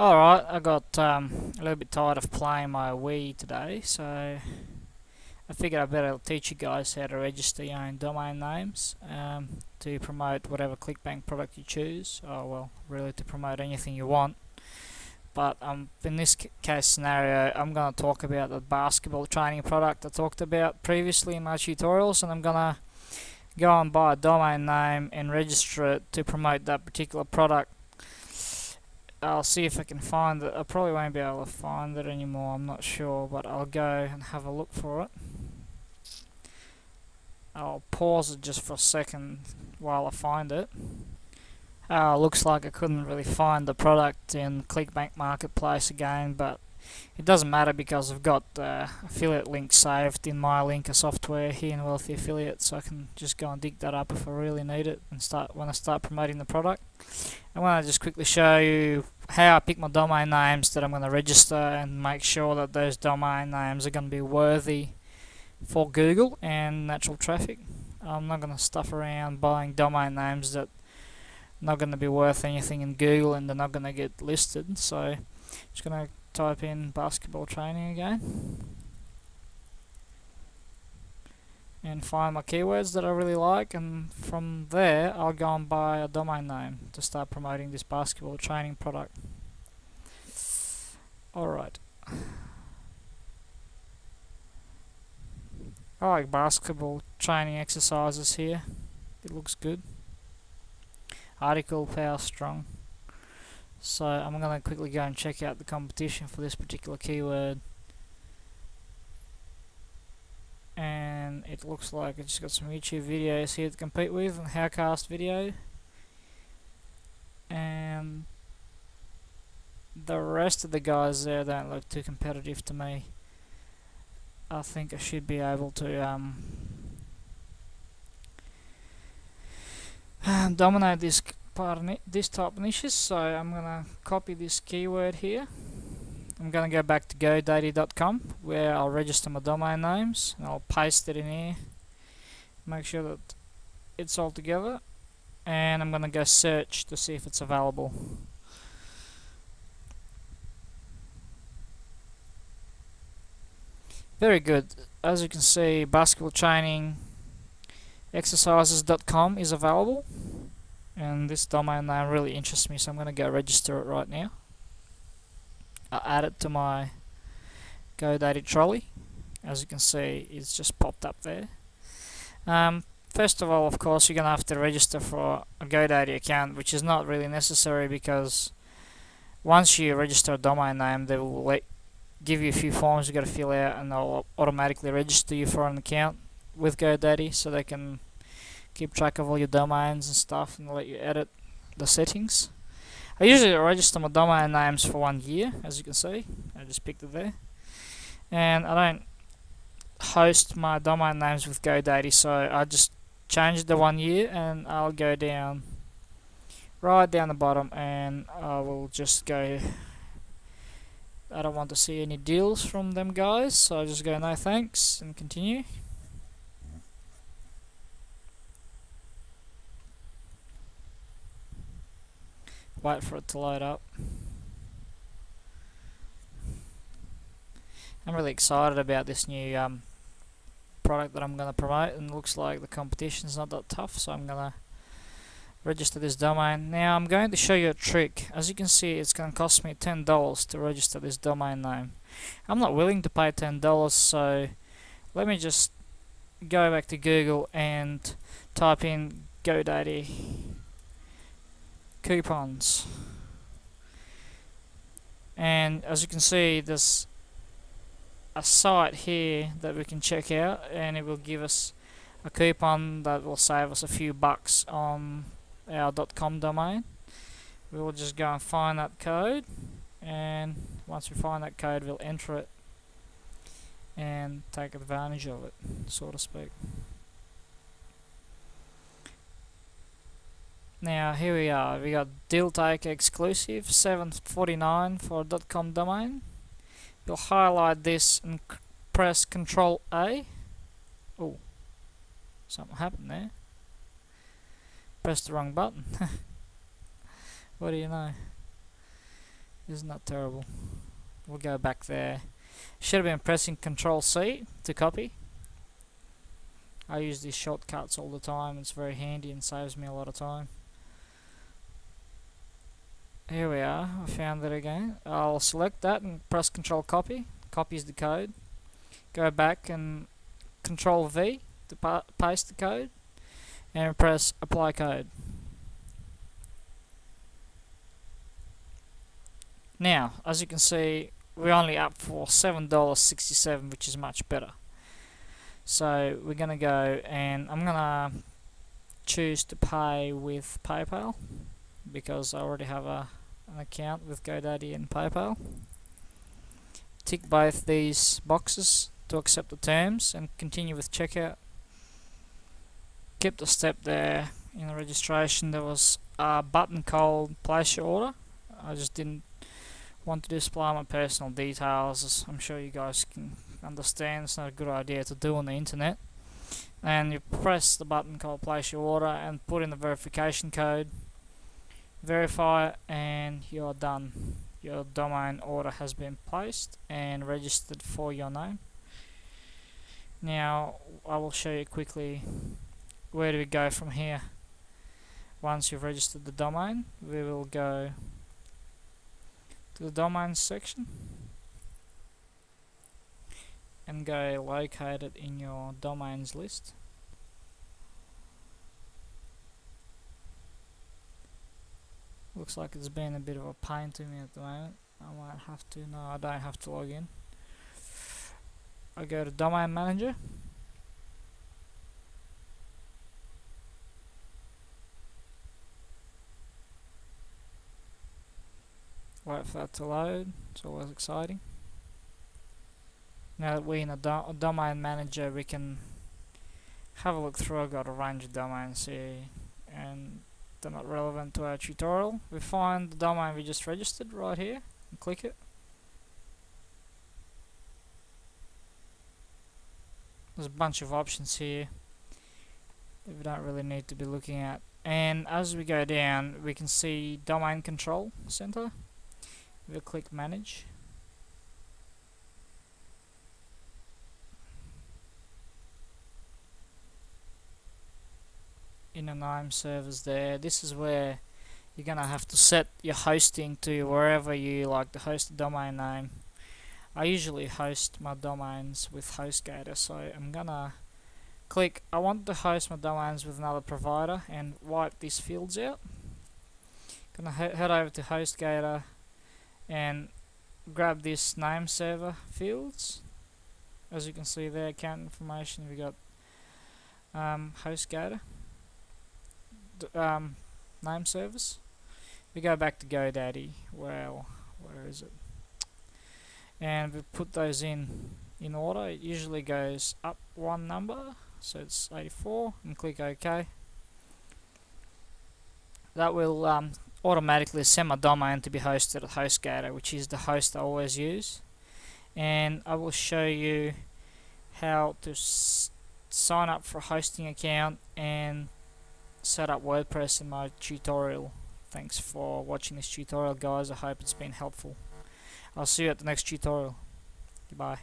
Alright, I got a little bit tired of playing my Wii today, so I figured I better teach you guys how to register your own domain names to promote whatever ClickBank product you choose, or well, really to promote anything you want. But in this case scenario, I'm going to talk about the basketball training product I talked about previously in my tutorials, and I'm going to go and buy a domain name and register it to promote that particular product. I'll see if I can find it. I probably won't be able to find it anymore, I'm not sure, but I'll go and have a look for it. I'll pause it just for a second while I find it. Looks like I couldn't really find the product in ClickBank Marketplace again, but it doesn't matter because I've got the affiliate link saved in my Linker software here in Wealthy Affiliate, so I can just go and dig that up if I really need it and when I start promoting the product. I want to just quickly show you how I pick my domain names that I'm going to register and make sure that those domain names are going to be worthy for Google and natural traffic. I'm not going to stuff around buying domain names that are not going to be worth anything in Google and they're not going to get listed. So I'm just going to type in basketball training again and find my keywords that I really like, and from there I'll go and buy a domain name to start promoting this basketball training product. Alright, I like basketball training exercises here, it looks good. Article Power Strong. So I'm going to quickly go and check out the competition for this particular keyword. And it looks like it's just got some YouTube videos here to compete with, and Howcast video. And the rest of the guys there don't look too competitive to me. I think I should be able to dominate this type of niches, so I'm gonna copy this keyword here. I'm gonna go back to GoDaddy.com where I'll register my domain names and I'll paste it in here, make sure that it's all together, and I'm gonna go search to see if it's available. Very good. As you can see, basketball training exercises.com is available, and this domain name really interests me, so I'm going to go register it right now. I'll add it to my GoDaddy trolley. As you can see, it's just popped up there. First of all, of course, you're going to have to register for a GoDaddy account, which is not really necessary because once you register a domain name, they will give you a few forms you've got to fill out, and they'll automatically register you for an account with GoDaddy, so they can keep track of all your domains and stuff and let you edit the settings. I usually register my domain names for 1 year, as you can see. I just picked it there. And I don't host my domain names with GoDaddy, so I just change the 1 year, and I'll go down, right down the bottom, and I will just go, I don't want to see any deals from them guys, so I'll just go no thanks and continue. Wait for it to load up. I'm really excited about this new product that I'm going to promote, and it looks like the competition's not that tough, so I'm going to register this domain. Now I'm going to show you a trick. As you can see, it's going to cost me $10 to register this domain name. I'm not willing to pay $10, so let me just go back to Google and type in GoDaddy coupons, and as you can see, there's a site here that we can check out, and it will give us a coupon that will save us a few bucks on our .com domain. We will just go and find that code, and once we find that code, we'll enter it and take advantage of it, so to speak. Now here we are, we got Deal Taker exclusive, $7.49 for a .com domain. You'll highlight this and press Control A. Oh, something happened there. Pressed the wrong button. What do you know? Isn't that terrible? We'll go back there. Should have been pressing Control C to copy. I use these shortcuts all the time. It's very handy and saves me a lot of time. Here we are. I found it again. I'll select that and press Control Copy. Copies the code. Go back and Control V to paste the code, and press Apply Code. Now, as you can see, we're only up for $7.67, which is much better. So we're gonna go, and I'm gonna choose to pay with PayPal because I already have an account with GoDaddy and PayPal. Tick both these boxes to accept the terms and continue with checkout. Keep the step there. In the registration there was a button called Place Your Order. I just didn't want to display my personal details, as I'm sure you guys can understand. It's not a good idea to do on the internet. And you press the button called Place Your Order and put in the verification code, verify it, and you're done. Your domain order has been placed and registered for your name. Now I will show you quickly where do we go from here. Once you've registered the domain, we will go to the domains section and go locate it in your domains list. Looks like it's been a bit of a pain to me at the moment. I might have to, no, I don't have to log in. I go to Domain Manager. Wait for that to load. It's always exciting. Now that we're in a Domain Manager, we can have a look through. I've got a range of domains here, and they're not relevant to our tutorial. We find the domain we just registered right here and click it. There's a bunch of options here that we don't really need to be looking at. And as we go down, we can see Domain Control Center. We'll click Manage. Inner name servers there. This is where you're gonna have to set your hosting to wherever you like to host the domain name. I usually host my domains with HostGator, so I'm gonna click I want to host my domains with another provider and wipe these fields out. Gonna head over to HostGator and grab this name server fields. As you can see there, account information, we got HostGator name servers. We go back to GoDaddy. Well, where is it? And we put those in order. It usually goes up one number, so it's 84, and click OK. That will automatically send my domain to be hosted at HostGator, which is the host I always use. And I will show you how to sign up for a hosting account and set up WordPress in my tutorial. Thanks for watching this tutorial, guys. I hope it's been helpful. I'll see you at the next tutorial. Goodbye.